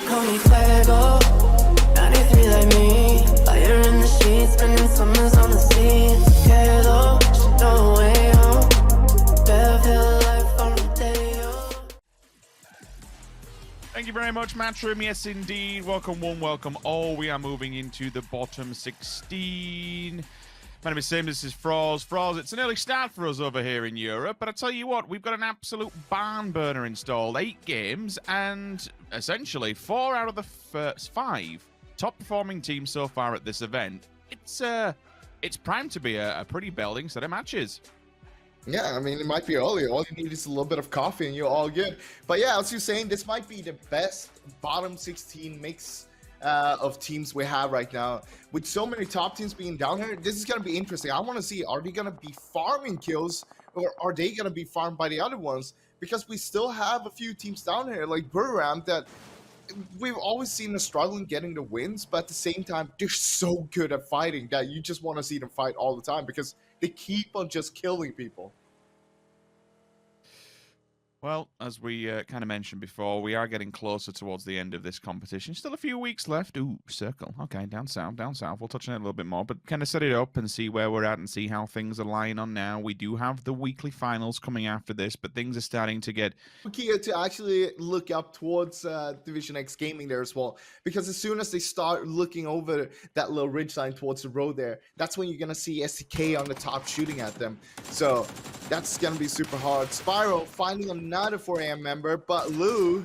Call me Fuego, 93 like me. Fire in the sheets, spending summers on the sea. Quedo, she throw away home. Bev Hill life on Rodeo. Thank you very much, Matchroom. Yes, indeed. Welcome one, welcome all. We are moving into the bottom 16. My name is Sim. This is Froz. Froz, it's an early start for us over here in Europe, but I tell you what, we've got an absolute barn burner installed. 8 games, and essentially 4 out of the first 5 top performing teams so far at this event. It's primed to be a pretty belting set of matches. Yeah, I mean, it might be early. All you need is a little bit of coffee and you're all good. But yeah, as you're saying, this might be the best bottom 16 mix of teams we have right now. With so many top teams being down here, this is going to be interesting. I want to see, are they going to be farming kills or are they going to be farmed by the other ones? Because we still have a few teams down here like Burram that we've always seen them struggling getting the wins, but at the same time, they're so good at fighting that you just want to see them fight all the time because they keep on just killing people. Well, as we kind of mentioned before, we are getting closer towards the end of this competition. Still a few weeks left. Ooh, circle. Okay, down south, down south. We'll touch on it a little bit more, but kind of set it up and see where we're at and see how things are lying on now. We do have the weekly finals coming after this, but things are starting to get... Key to actually look up towards Division X Gaming there as well, because as soon as they start looking over that little ridge line towards the road there, that's when you're going to see STK on the top shooting at them. So that's going to be super hard. Spyro finding another 4AM member, but Lou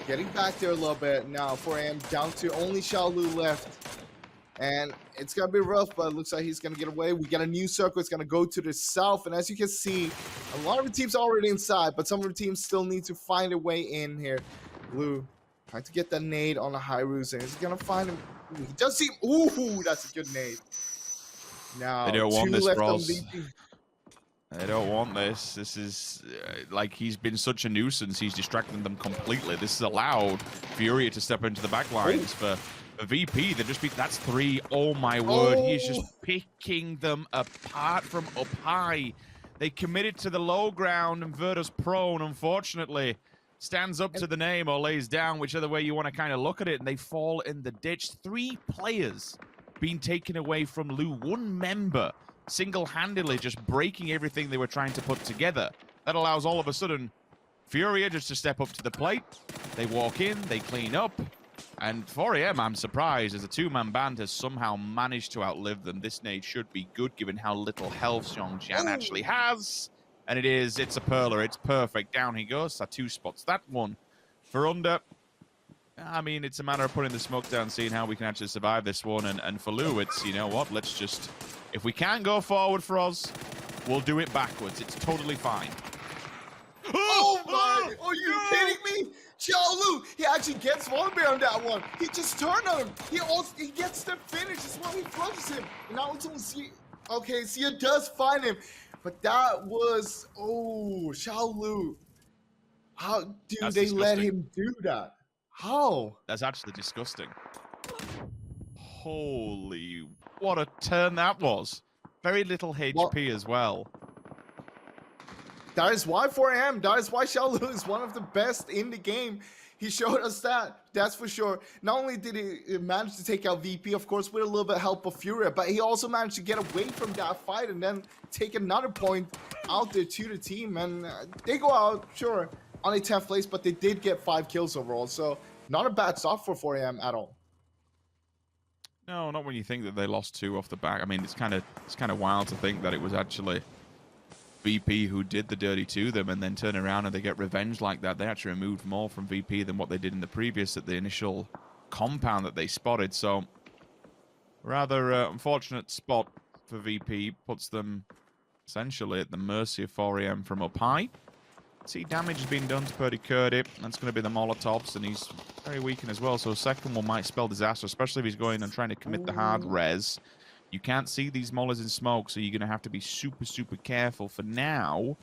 getting back there a little bit now. 4AM down to only Xiao Lu left, and it's gonna be rough, but it looks like he's gonna get away. We got a new circle. It's gonna go to the south, and as you can see, a lot of the teams are already inside, but some of the teams still need to find a way in here. Lou trying to get that nade on the Hyrus, and he's gonna find him. Ooh, he does seem... Ooh, that's a good nade. Now They don't want 2 this, left on Ross. VP. They don't want this. This is like he's been such a nuisance. He's distracting them completely. This has allowed Furia to step into the back lines for VP. They're just that's 3. Oh my word! He's just picking them apart from up high. They committed to the low ground, and Verda's prone, unfortunately, stands up to the name or lays down, whichever way you want to kind of look at it, and they fall in the ditch. 3 players being taken away from Lou. 1 member single-handedly just breaking everything they were trying to put together. That allows all of a sudden Furia just to step up to the plate. They walk in, they clean up, and 4AM, I'm surprised, as a 2-man band has somehow managed to outlive them. This nade should be good given how little health Xiongjian actually has. And it's a perler, it's perfect. Down he goes, so 2 spots. That one for under. I mean, it's a matter of putting the smoke down, seeing how we can actually survive this one. And for Lou, it's, you know what, let's just... If we can't go forward for us, we'll do it backwards. It's totally fine. Oh my! Are you kidding me? Xiao Lu, he actually gets Volibear on that one. He just turned on him. He gets the finish as well. He flushes him. And now it's only Sia. Okay, Sia does find him. But that was... Oh, Xiao Lu. How do That's they disgusting. let him do that? How? That's actually disgusting. Holy... What a turn that was. Very little HP as well. That is why 4AM, that is why Xiao Lu is one of the best in the game. He showed us that, that's for sure. Not only did he manage to take out VP, of course, with a little bit of help of Furia, but he also managed to get away from that fight and then take another point out there to the team. And they go out, sure, on a 10th place, but they did get 5 kills overall. So not a bad start for 4AM at all. No, not when you think that they lost 2 off the back. I mean, it's kind of wild to think that it was actually VP who did the dirty to them and then turn around and they get revenge like that. They actually removed more from VP than what they did in the previous at the initial compound that they spotted. So, rather unfortunate spot for VP. Puts them essentially at the mercy of 4AM from up high. See, damage has been done to Purdy Curdy. That's going to be the Molotovs, and he's very weakened as well. So second one might spell disaster, especially if he's going and trying to commit the hard res. You can't see these molars in smoke, so you're going to have to be super, super careful. For now,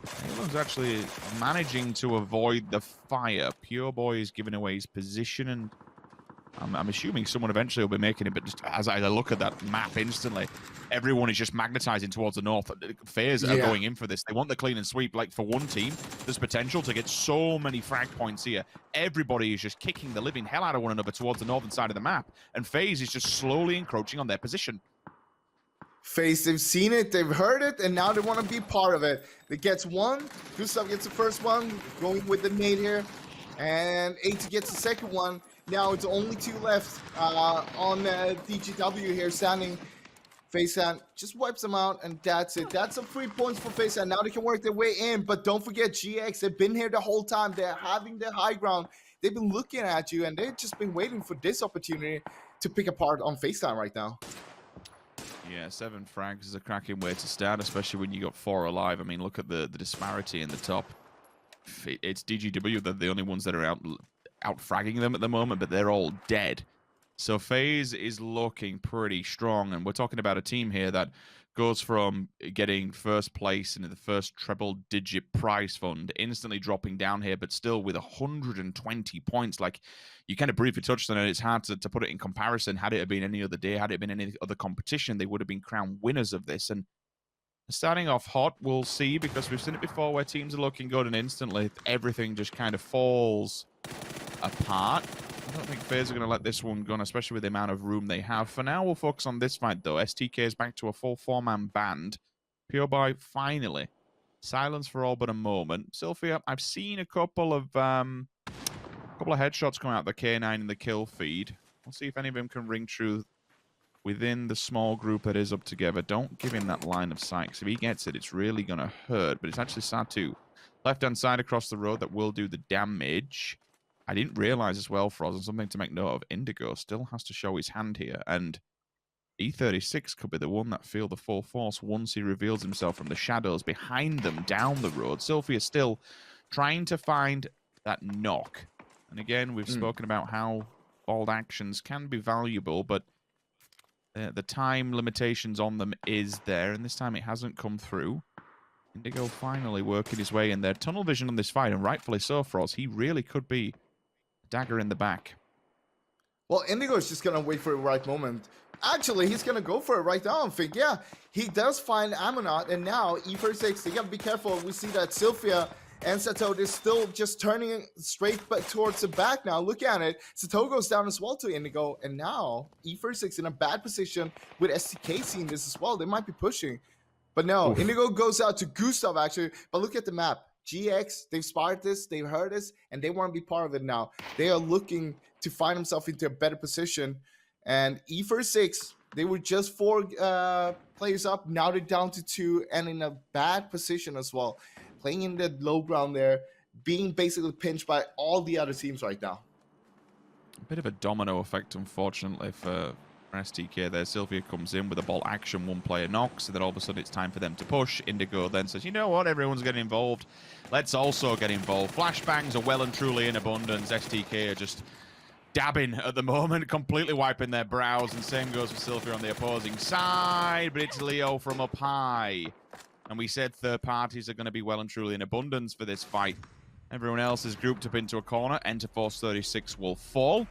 Halo's actually managing to avoid the fire. Pure Boy is giving away his position, and I'm assuming someone eventually will be making it, but just as I look at that map instantly, everyone is just magnetizing towards the north. FaZe are going in for this. They want the clean and sweep. Like, for one team, there's potential to get so many frag points here. Everybody is just kicking the living hell out of one another towards the northern side of the map, and FaZe is just slowly encroaching on their position. FaZe, they've seen it, they've heard it, and now they want to be part of it. They gets one, Gustav gets the first one, going with the nade here, and Aitzy gets the second one. Now it's only 2 left on DGW here standing. FaZe just wipes them out, and that's it. That's some 3 points for FaZe. Now they can work their way in, but don't forget GX. They've been here the whole time. They're having the high ground. They've been looking at you, and they've just been waiting for this opportunity to pick apart on FaZe right now. Yeah, 7 frags is a cracking way to start, especially when you got 4 alive. I mean, look at the disparity in the top. It's DGW, they're the only ones that are out fragging them at the moment, but they're all dead. So FaZe is looking pretty strong, and we're talking about a team here that goes from getting first place into the first treble-digit prize fund, instantly dropping down here, but still with 120 points. Like, you kind of briefly touched on it. It's hard to put it in comparison. Had it been any other day, had it been any other competition, they would have been crowned winners of this. And starting off hot, we'll see, because we've seen it before where teams are looking good and instantly everything just kind of falls apart. I don't think FaZe are going to let this one go, especially with the amount of room they have. For now, we'll focus on this fight, though. STK is back to a full 4-man band. PGI.S finally. Silence for all but a moment. Sylphia, I've seen a couple of headshots come out the K9 in the kill feed. We'll see if any of them can ring true within the small group that is up together. Don't give him that line of sight, because if he gets it, it's really going to hurt. But it's actually Satu. Left-hand side across the road that will do the damage. I didn't realize as well, Froz, and something to make note of, Indigo still has to show his hand here, and E36 could be the one that feel the full force once he reveals himself from the shadows behind them down the road. Sylphia still trying to find that knock. And again, we've spoken about how bold actions can be valuable, but the time limitations on them is there, and this time it hasn't come through. Indigo finally working his way in there. Tunnel vision on this fight, and rightfully so, Froz. He really could be dagger in the back. Well, Indigo is just going to wait for the right moment. Actually, he's going to go for it right now and think, yeah, he does find Ammonot, and now E36, they got to be careful. We see that Sylphia and Sato is still just turning straight towards the back now. Look at it. Sato goes down as well to Indigo, and now E36 in a bad position with STK seeing this as well. They might be pushing. But no, Indigo goes out to Gustav, actually. But look at the map. GX, they've spotted this, they've heard this, and they want to be part of it now. They are looking to find themselves into a better position. And E46, they were just 4 players up. Now they're down to 2 and in a bad position as well. Playing in the low ground there, being basically pinched by all the other teams right now. A bit of a domino effect, unfortunately, for STK there. Sylphia comes in with a bolt action, 1 player knocks, and then all of a sudden it's time for them to push. Indigo then says, you know what, everyone's getting involved. Let's also get involved. Flashbangs are well and truly in abundance. STK are just dabbing at the moment, completely wiping their brows, and same goes for Sylphia on the opposing side, but it's Leo from up high. And we said third parties are going to be well and truly in abundance for this fight. Everyone else is grouped up into a corner. Enter Force 36 will fall.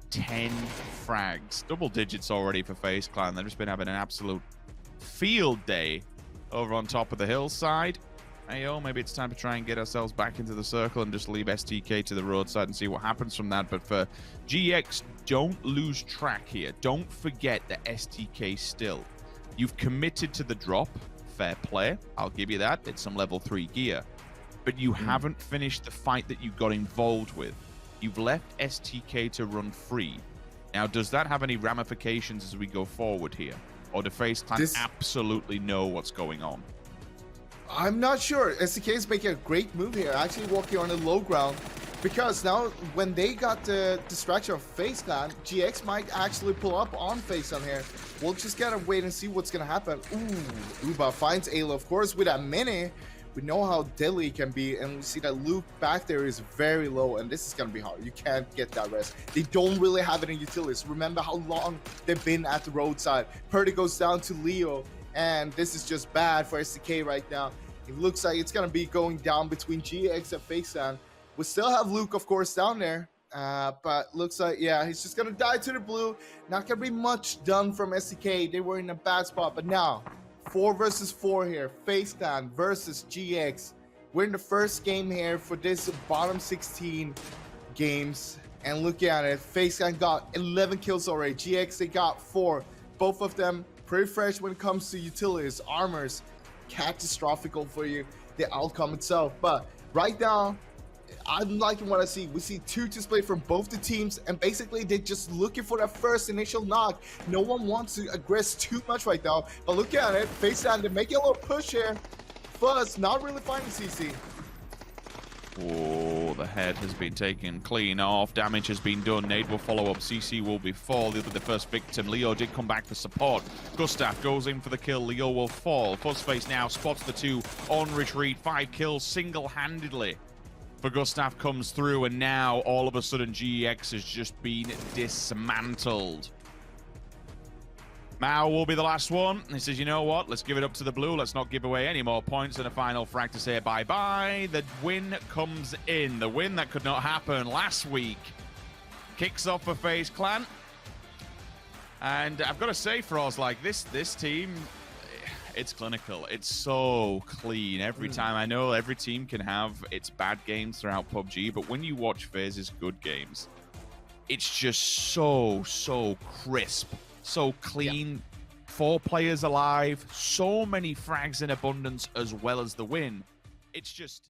10 frags. Double digits already for FaZe Clan. They've just been having an absolute field day over on top of the hillside. Ayo, maybe it's time to try and get ourselves back into the circle and just leave STK to the roadside and see what happens from that. But for GX, don't lose track here. Don't forget that STK still. You've committed to the drop. Fair play. I'll give you that. It's some level 3 gear. But you haven't finished the fight that you got involved with. You've left STK to run free. Now, does that have any ramifications as we go forward here? Or do FaZe Clan absolutely know what's going on? I'm not sure. STK is making a great move here, actually walking on the low ground. Because now, when they got the distraction of FaZe Clan, GX might actually pull up on FaZe Clan here. We'll just gotta wait and see what's gonna happen. Ooh, ubah finds Ayla, of course, with that mini. We know how deadly it can be, and we see that Luke back there is very low, and this is going to be hard. You can't get that rest. They don't really have any utilities. Remember how long they've been at the roadside. Purdy goes down to Leo, and this is just bad for STK right now. It looks like it's going to be going down between GX and FaZe Clan. We still have Luke, of course, down there. But looks like, yeah, he's just gonna die to the blue. Not gonna be much done from SDK. They were in a bad spot, but now 4 versus 4 here. FaZe Clan versus GX. We're in the first game here for this bottom 16 games, and look at it. FaZe Clan got 11 kills already. GX, they got 4. Both of them pretty fresh when it comes to utilities, armors. Catastrophical for you, the outcome itself. But right now, I'm liking what I see. We see 2 to split from both the teams, and basically they're just looking for that first initial knock. No one wants to aggress too much right now, but look at it. FaZe Clan, they're making a little push here. Fuzz not really finding CC. Oh, the head has been taken clean off. Damage has been done. Nade will follow up. CC will be fall. They'll be the first victim. Leo did come back for support. Gustav goes in for the kill. Leo will fall. FuzzFace now spots the 2 on retreat. 5 kills single-handedly for Gustav comes through, and now all of a sudden GX has just been dismantled. Mao will be the last one. He says, you know what? Let's give it up to the blue. Let's not give away any more points, and a final frag to say bye-bye. The win comes in. The win that could not happen last week kicks off for FaZe Clan. And I've got to say, Froz, like this team, it's clinical. It's so clean every time. I know every team can have its bad games throughout PUBG, but when you watch FaZe's good games, it's just so crisp. So clean, 4 players alive, so many frags in abundance as well as the win. It's just...